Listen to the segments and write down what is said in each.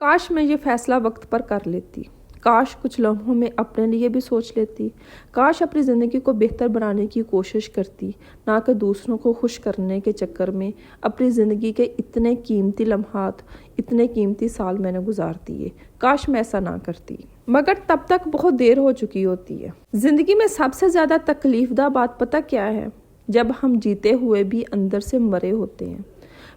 کاش میں یہ فیصلہ وقت پر کر لیتی، کاش کچھ لمحوں میں اپنے لیے بھی سوچ لیتی، کاش اپنی زندگی کو بہتر بنانے کی کوشش کرتی، نہ کہ دوسروں کو خوش کرنے کے چکر میں اپنی زندگی کے اتنے قیمتی لمحات، اتنے قیمتی سال میں نے گزار دیے۔ کاش میں ایسا نہ کرتی، مگر تب تک بہت دیر ہو چکی ہوتی ہے۔ زندگی میں سب سے زیادہ تکلیف دہ بات پتہ کیا ہے؟ جب ہم جیتے ہوئے بھی اندر سے مرے ہوتے ہیں۔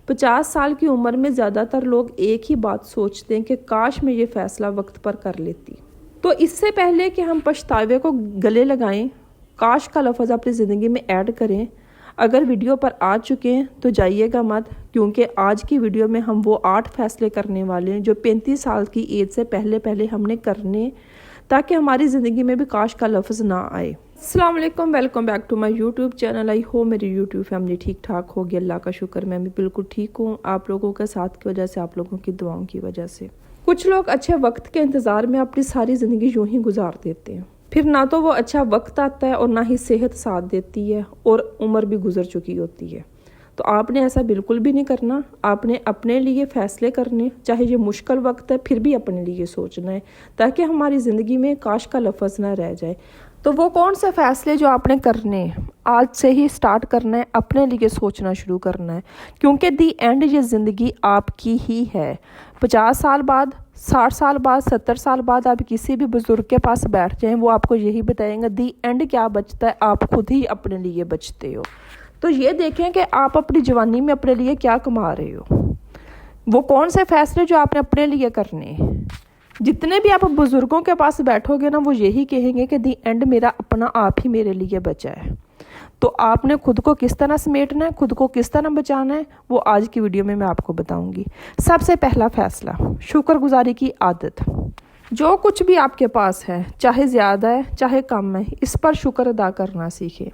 50 سال کی عمر میں زیادہ تر لوگ ایک ہی بات سوچتے ہیں کہ کاش میں یہ فیصلہ وقت پر کر لیتی۔ تو اس سے پہلے کہ ہم پچھتاوے کو گلے لگائیں، کاش کا لفظ اپنی زندگی میں ایڈ کریں۔ اگر ویڈیو پر آ چکے ہیں تو جائیے گا مت، کیونکہ آج کی ویڈیو میں ہم وہ 8 فیصلے کرنے والے ہیں جو 35 سال کی ایج سے پہلے ہم نے کرنے، تاکہ ہماری زندگی میں بھی کاش کا لفظ نہ آئے۔ السلام علیکم، welcome back to my YouTube channel. آئی ہو میری یوٹیوب فیملی ٹھیک ٹھاک ہوگی، اللہ کا شکر میں بھی بالکل ٹھیک ہوں، آپ لوگوں کے ساتھ کی وجہ سے، آپ لوگوں کی دعاؤں کی وجہ سے۔ کچھ لوگ اچھے وقت کے انتظار میں اپنی ساری زندگی یوں ہی گزار دیتے ہیں، پھر نہ تو وہ اچھا وقت آتا ہے اور نہ ہی صحت ساتھ دیتی ہے اور عمر بھی گزر چکی ہوتی ہے۔ تو آپ نے ایسا بالکل بھی نہیں کرنا، آپ نے اپنے لیے فیصلے کرنے، چاہے یہ مشکل وقت ہے پھر بھی اپنے لیے سوچنا ہے، تاکہ ہماری زندگی میں کاش کا لفظ نہ رہ جائے۔ تو وہ کون سے فیصلے جو آپ نے کرنے ہیں، آج سے ہی سٹارٹ کرنا ہے، اپنے لیے سوچنا شروع کرنا ہے، کیونکہ دی اینڈ یہ زندگی آپ کی ہی ہے۔ 50 سال بعد، 60 سال بعد، 70 سال بعد آپ کسی بھی بزرگ کے پاس بیٹھ جائیں، وہ آپ کو یہی بتائیں گے دی اینڈ کیا بچتا ہے، آپ خود ہی اپنے لیے بچتے ہو۔ تو یہ دیکھیں کہ آپ اپنی جوانی میں اپنے لیے کیا کما رہے ہو، وہ کون سے فیصلے جو آپ نے اپنے لیے کرنے ہیں۔ جتنے بھی آپ بزرگوں کے پاس بیٹھو گے نا، وہ یہی کہیں گے کہ دی اینڈ میرا اپنا آپ ہی میرے لیے بچا ہے۔ تو آپ نے خود کو کس طرح سمیٹنا ہے، خود کو کس طرح بچانا ہے، وہ آج کی ویڈیو میں آپ کو بتاؤں گی۔ سب سے پہلا فیصلہ، شکر گزاری کی عادت۔ جو کچھ بھی آپ کے پاس ہے، چاہے زیادہ ہے چاہے کم ہے، اس پر شکر ادا کرنا سیکھیں۔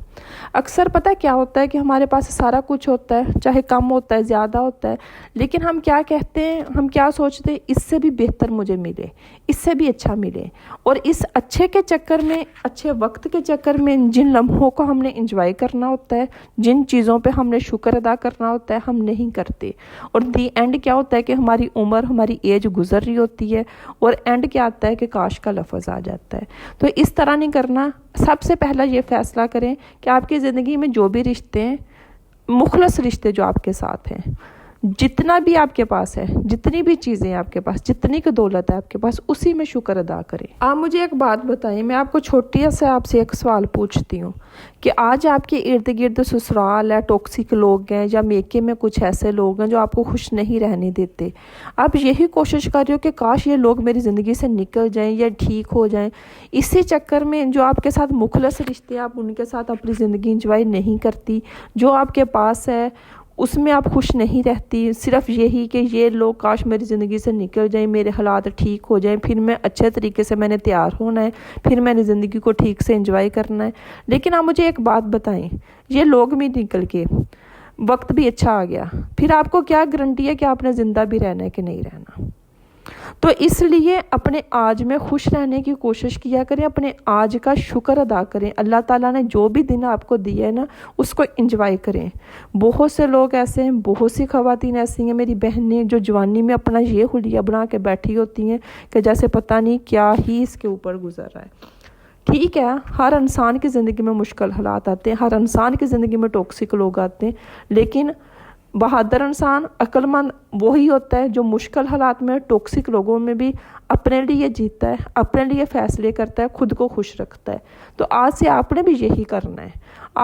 اکثر پتہ کیا ہوتا ہے کہ ہمارے پاس سارا کچھ ہوتا ہے، چاہے کم ہوتا ہے زیادہ ہوتا ہے، لیکن ہم کیا کہتے ہیں، ہم کیا سوچتے ہیں، اس سے بھی بہتر مجھے ملے، اس سے بھی اچھا ملے، اور اس اچھے کے چکر میں، اچھے وقت کے چکر میں جن لمحوں کو ہم نے انجوائے کرنا ہوتا ہے، جن چیزوں پہ ہم نے شکر ادا کرنا ہوتا ہے، ہم نہیں کرتے۔ اور دی اینڈ کیا ہوتا ہے کہ ہماری عمر، ہماری ایج گزر رہی ہوتی ہے، اور اینڈ کیا آتا ہے کہ کاش کا لفظ آ جاتا ہے۔ تو اس طرح نہیں کرنا۔ سب سے پہلا یہ فیصلہ کریں کہ آپ کی زندگی میں جو بھی رشتے ہیں، مخلص رشتے جو آپ کے ساتھ ہیں، جتنا بھی آپ کے پاس ہے، جتنی بھی چیزیں آپ کے پاس، جتنی کی دولت ہے آپ کے پاس، اسی میں شکر ادا کریں۔ آپ مجھے ایک بات بتائیں، میں آپ کو چھوٹی سے آپ سے ایک سوال پوچھتی ہوں کہ آج آپ کے ارد گرد سسرال ہے، ٹاکسک لوگ ہیں، یا میکے میں کچھ ایسے لوگ ہیں جو آپ کو خوش نہیں رہنے دیتے، آپ یہی کوشش کر رہے ہو کہ کاش یہ لوگ میری زندگی سے نکل جائیں یا ٹھیک ہو جائیں۔ اسی چکر میں جو آپ کے ساتھ مخلص رشتے، آپ ان کے ساتھ اپنی زندگی انجوائے نہیں کرتی، جو آپ کے پاس ہے اس میں آپ خوش نہیں رہتی، صرف یہی کہ یہ لوگ کاش میری زندگی سے نکل جائیں، میرے حالات ٹھیک ہو جائیں، پھر میں اچھے طریقے سے میں نے تیار ہونا ہے، پھر میں نے زندگی کو ٹھیک سے انجوائے کرنا ہے۔ لیکن آپ مجھے ایک بات بتائیں، یہ لوگ بھی نکل کے وقت بھی اچھا آ گیا، پھر آپ کو کیا گارنٹی ہے کہ آپ نے زندہ بھی رہنا ہے کہ نہیں رہنا؟ تو اس لیے اپنے آج میں خوش رہنے کی کوشش کیا کریں، اپنے آج کا شکر ادا کریں۔ اللہ تعالیٰ نے جو بھی دن آپ کو دیا ہے نا، اس کو انجوائے کریں۔ بہت سے لوگ ایسے ہیں، بہت سی خواتین ایسی ہیں میری بہنیں، جو جوانی میں اپنا یہ حلیہ بنا کے بیٹھی ہوتی ہیں کہ جیسے پتہ نہیں کیا ہی اس کے اوپر گزر رہا ہے۔ ٹھیک ہے، ہر انسان کی زندگی میں مشکل حالات آتے ہیں، ہر انسان کی زندگی میں ٹاکسک لوگ آتے ہیں، لیکن بہادر انسان، عقل مند وہی ہوتا ہے جو مشکل حالات میں، ٹاکسک لوگوں میں بھی اپنے لیے جیتا ہے، اپنے لیے فیصلے کرتا ہے، خود کو خوش رکھتا ہے۔ تو آج سے آپ نے بھی یہی کرنا ہے،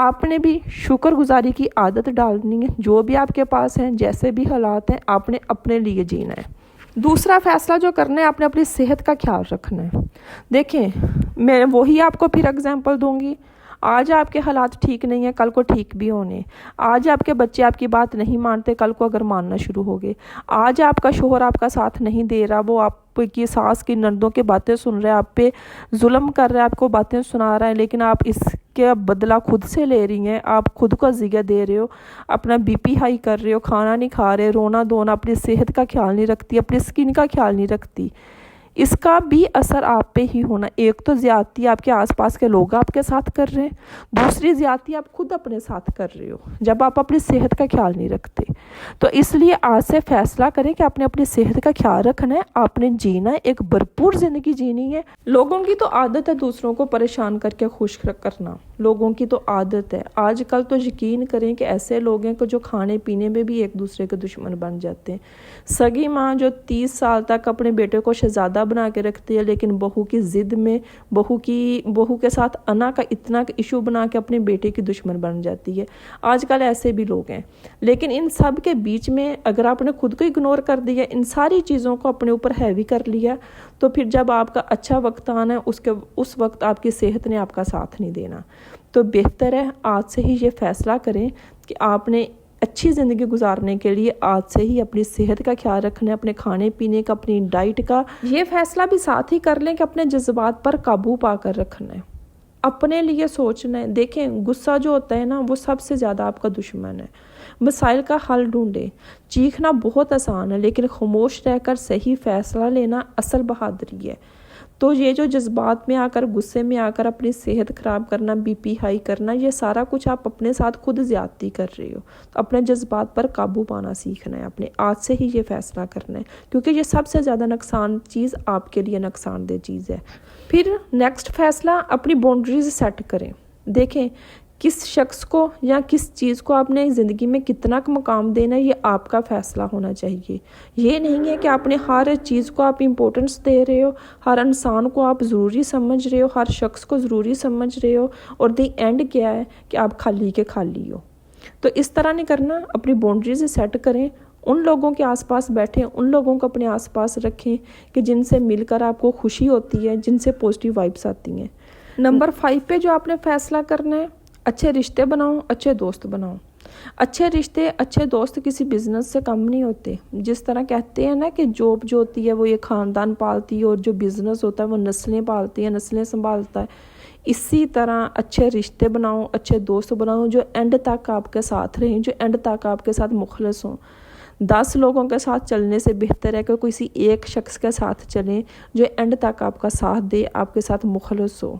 آپ نے بھی شکر گزاری کی عادت ڈالنی ہے۔ جو بھی آپ کے پاس ہیں، جیسے بھی حالات ہیں، آپ نے اپنے لیے جینا ہے۔ دوسرا فیصلہ جو کرنا ہے، آپ نے اپنی صحت کا خیال رکھنا ہے۔ دیکھیں، میں وہی آپ کو پھر اگزامپل دوں گی۔ آج آپ کے حالات ٹھیک نہیں ہیں، کل کو ٹھیک بھی ہونے۔ آج آپ کے بچے آپ کی بات نہیں مانتے، کل کو اگر ماننا شروع ہو گئے۔ آج آپ کا شوہر آپ کا ساتھ نہیں دے رہا، وہ آپ کی ساس کی نندوں کی باتیں سن رہے ہیں، آپ پہ ظلم کر رہے ہیں، آپ کو باتیں سنا رہا ہے، لیکن آپ اس کے بدلہ خود سے لے رہی ہیں، آپ خود کو اذیت دے رہے ہو، اپنا بی پی ہائی کر رہے ہو، کھانا نہیں کھا رہے، رونا دھونا، اپنی صحت کا خیال نہیں رکھتی، اپنی اسکن کا خیال نہیں رکھتی۔ اس کا بھی اثر آپ پہ ہی ہونا. ایک تو زیادتی آپ کے آس پاس کے لوگ آپ کے ساتھ کر رہے ہیں, دوسری زیادتی آپ خود اپنے ساتھ کر رہے ہو جب آپ اپنی صحت کا خیال نہیں رکھتے. تو اس لیے آج سے فیصلہ کریں کہ آپ نے اپنی صحت کا خیال رکھنا ہے, آپ نے جینا ہے, ایک بھرپور زندگی جینی ہے. لوگوں کی تو عادت ہے دوسروں کو پریشان کر کے خوش کرنا, لوگوں کی تو عادت ہے. آج کل تو یقین کریں کہ ایسے لوگ ہیں کہ جو کھانے پینے میں بھی ایک دوسرے کے دشمن بن جاتے ہیں. سگی ماں جو 30 سال تک اپنے بیٹے کو شہزادہ بنا کے رکھتی ہے, لیکن بہو کی ضد میں بہو کے ساتھ انا کا اتنا ایشو بنا کے اپنے بیٹے کی دشمن بن جاتی ہے. آج کل ایسے بھی لوگ ہیں. لیکن ان سب کے بیچ میں اگر آپ نے خود کو اگنور کر دیا, ان ساری چیزوں کو اپنے اوپر ہیوی کر لیا, تو پھر جب آپ کا اچھا وقت آنا ہے اس وقت آپ کی صحت نے آپ کا ساتھ نہیں دینا. تو بہتر ہے آج سے ہی یہ فیصلہ کریں کہ آپ نے اچھی زندگی گزارنے کے لیے آج سے ہی اپنی صحت کا خیال رکھنا ہے, اپنے کھانے پینے کا, اپنی ڈائٹ کا. یہ فیصلہ بھی ساتھ ہی کر لیں کہ اپنے جذبات پر قابو پا کر رکھنا ہے, اپنے لیے سوچنا ہے. دیکھیں غصہ جو ہوتا ہے نا, وہ سب سے زیادہ آپ کا دشمن ہے. مسائل کا حل ڈھونڈیں. چیخنا بہت آسان ہے, لیکن خاموش رہ کر صحیح فیصلہ لینا اصل بہادری ہے. تو یہ جو جذبات میں آ کر, غصے میں آ کر اپنی صحت خراب کرنا, بی پی ہائی کرنا, یہ سارا کچھ آپ اپنے ساتھ خود زیادتی کر رہے ہو. تو اپنے جذبات پر قابو پانا سیکھنا ہے, اپنے آج سے ہی یہ فیصلہ کرنا ہے, کیونکہ یہ سب سے زیادہ نقصان چیز آپ کے لیے نقصان دہ چیز ہے. پھر نیکسٹ فیصلہ, اپنی باؤنڈریز سیٹ کریں. دیکھیں کس شخص کو یا کس چیز کو آپ نے زندگی میں کتنا مقام دینا ہے, یہ آپ کا فیصلہ ہونا چاہیے. یہ نہیں ہے کہ آپ نے ہر چیز کو آپ امپورٹنس دے رہے ہو, ہر انسان کو آپ ضروری سمجھ رہے ہو, ہر شخص کو ضروری سمجھ رہے ہو, اور دی اینڈ کیا ہے کہ آپ خالی کے خالی ہو. تو اس طرح نہیں کرنا. اپنی باؤنڈریز سیٹ کریں. ان لوگوں کے آس پاس بیٹھیں, ان لوگوں کو اپنے آس پاس رکھیں کہ جن سے مل کر آپ کو خوشی ہوتی ہے, جن سے پازیٹیو وائبس آتی ہیں. نمبر 5 پہ جو آپ نے فیصلہ کرنا ہے, اچھے رشتے بناؤ, اچھے دوست بناؤ. اچھے رشتے, اچھے دوست کسی بزنس سے کم نہیں ہوتے. جس طرح کہتے ہیں نا کہ جاب جو ہوتی ہے وہ یہ خاندان پالتی ہے, اور جو بزنس ہوتا ہے وہ نسلیں پالتی ہے, نسلیں سنبھالتا ہے. اسی طرح اچھے رشتے بناؤ, اچھے دوست بناؤ جو اینڈ تک آپ کے ساتھ رہیں, جو اینڈ تک آپ کے ساتھ مخلص ہوں. 10 لوگوں کے ساتھ چلنے سے بہتر ہے کہ کسی ایک شخص کے ساتھ چلیں جو اینڈ تک آپ کا ساتھ دے, آپ کے ساتھ مخلص ہو.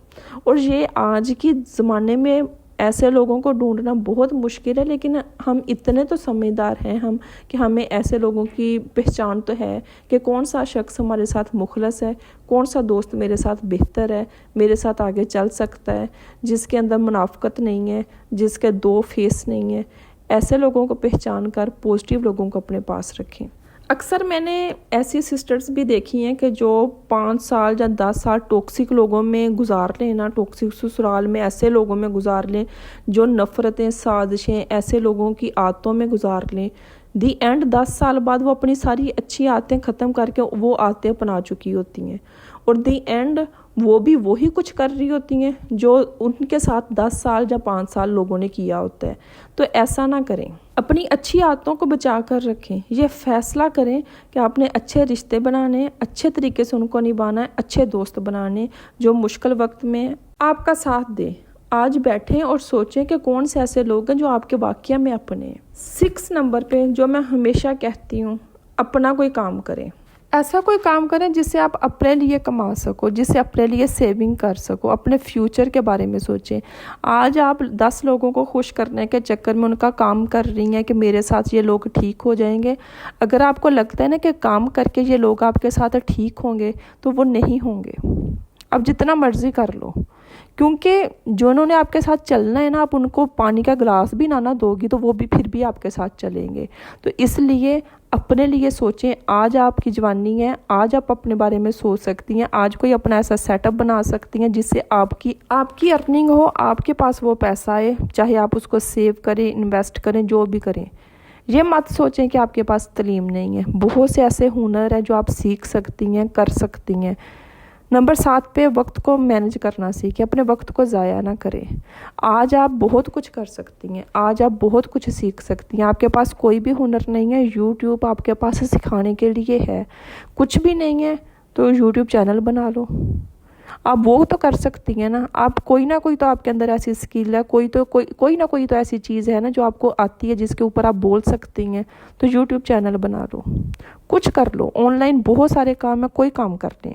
اور یہ آج کی زمانے میں ایسے لوگوں کو ڈھونڈنا بہت مشکل ہے, لیکن ہم اتنے تو سمجھدار ہیں ہم کہ ہمیں ایسے لوگوں کی پہچان تو ہے کہ کون سا شخص ہمارے ساتھ مخلص ہے, کون سا دوست میرے ساتھ بہتر ہے, میرے ساتھ آگے چل سکتا ہے, جس کے اندر منافقت نہیں ہے, جس کے 2 فیس نہیں ہے. ایسے لوگوں کو پہچان کر پازیٹیو لوگوں کو اپنے پاس رکھیں. اکثر میں نے ایسی سسٹرز بھی دیکھی ہیں کہ جو 5 سال یا 10 سال ٹاکسک لوگوں میں گزار لیں نا, ٹاکسک سسرال میں ایسے لوگوں میں گزار لیں جو نفرتیں, سازشیں, ایسے لوگوں کی عادتوں میں گزار لیں. دی اینڈ 10 سال بعد وہ اپنی ساری اچھی عادتیں ختم کر کے وہ عادتیں اپنا چکی ہوتی ہیں, اور دی اینڈ وہ بھی وہی کچھ کر رہی ہوتی ہیں جو ان کے ساتھ 10 سال یا 5 سال لوگوں نے کیا ہوتا ہے. تو ایسا نہ کریں, اپنی اچھی عادتوں کو بچا کر رکھیں. یہ فیصلہ کریں کہ آپ نے اچھے رشتے بنانے, اچھے طریقے سے ان کو نبھانا ہے, اچھے دوست بنانے جو مشکل وقت میں آپ کا ساتھ دیں. آج بیٹھیں اور سوچیں کہ کون سے ایسے لوگ ہیں جو آپ کے واقعہ میں اپنے ہیں. 6 نمبر پہ جو میں ہمیشہ کہتی ہوں, اپنا کوئی کام کریں. ایسا کوئی کام کریں جس سے آپ اپنے لیے کما سکو, جس سے اپنے لیے سیونگ کر سکو, اپنے فیوچر کے بارے میں سوچیں. آج آپ 10 لوگوں کو خوش کرنے کے چکر میں ان کا کام کر رہی ہیں کہ میرے ساتھ یہ لوگ ٹھیک ہو جائیں گے. اگر آپ کو لگتا ہے نا کہ کام کر کے یہ لوگ آپ کے ساتھ ٹھیک ہوں گے, تو وہ نہیں ہوں گے. اب جتنا مرضی کر لو, کیونکہ جو انہوں نے آپ کے ساتھ چلنا ہے نا, آپ ان کو پانی کا گلاس بھی نہ دو گی تو وہ بھی پھر بھی آپ کے ساتھ چلیں گے. تو اس لیے اپنے لیے سوچیں. آج آپ کی جوانی ہے, آج آپ اپنے بارے میں سوچ سکتی ہیں, آج کوئی اپنا ایسا سیٹ اپ بنا سکتی ہیں جس سے آپ کی ارننگ ہو, آپ کے پاس وہ پیسہ آئے, چاہے آپ اس کو سیو کریں, انویسٹ کریں, جو بھی کریں. یہ مت سوچیں کہ آپ کے پاس تعلیم نہیں ہے. بہت سے ایسے ہنر ہیں جو آپ سیکھ سکتی ہیں, کر سکتی ہیں. نمبر 7 پہ وقت کو مینج کرنا سیکھیں. اپنے وقت کو ضائع نہ کریں. آج آپ بہت کچھ کر سکتی ہیں, آج آپ بہت کچھ سیکھ سکتی ہیں. آپ کے پاس کوئی بھی ہنر نہیں ہے, یوٹیوب آپ کے پاس سکھانے کے لیے ہے. کچھ بھی نہیں ہے تو یوٹیوب چینل بنا لو. آپ وہ تو کر سکتی ہیں نا. آپ کوئی نہ کوئی تو آپ کے اندر ایسی اسکل ہے, کوئی نہ کوئی تو ایسی چیز ہے نا جو آپ کو آتی ہے, جس کے اوپر آپ بول سکتی ہیں. تو یوٹیوب چینل بنا لو, کچھ کر لو. آن لائن بہت سارے کام ہیں, کوئی کام کر لیں.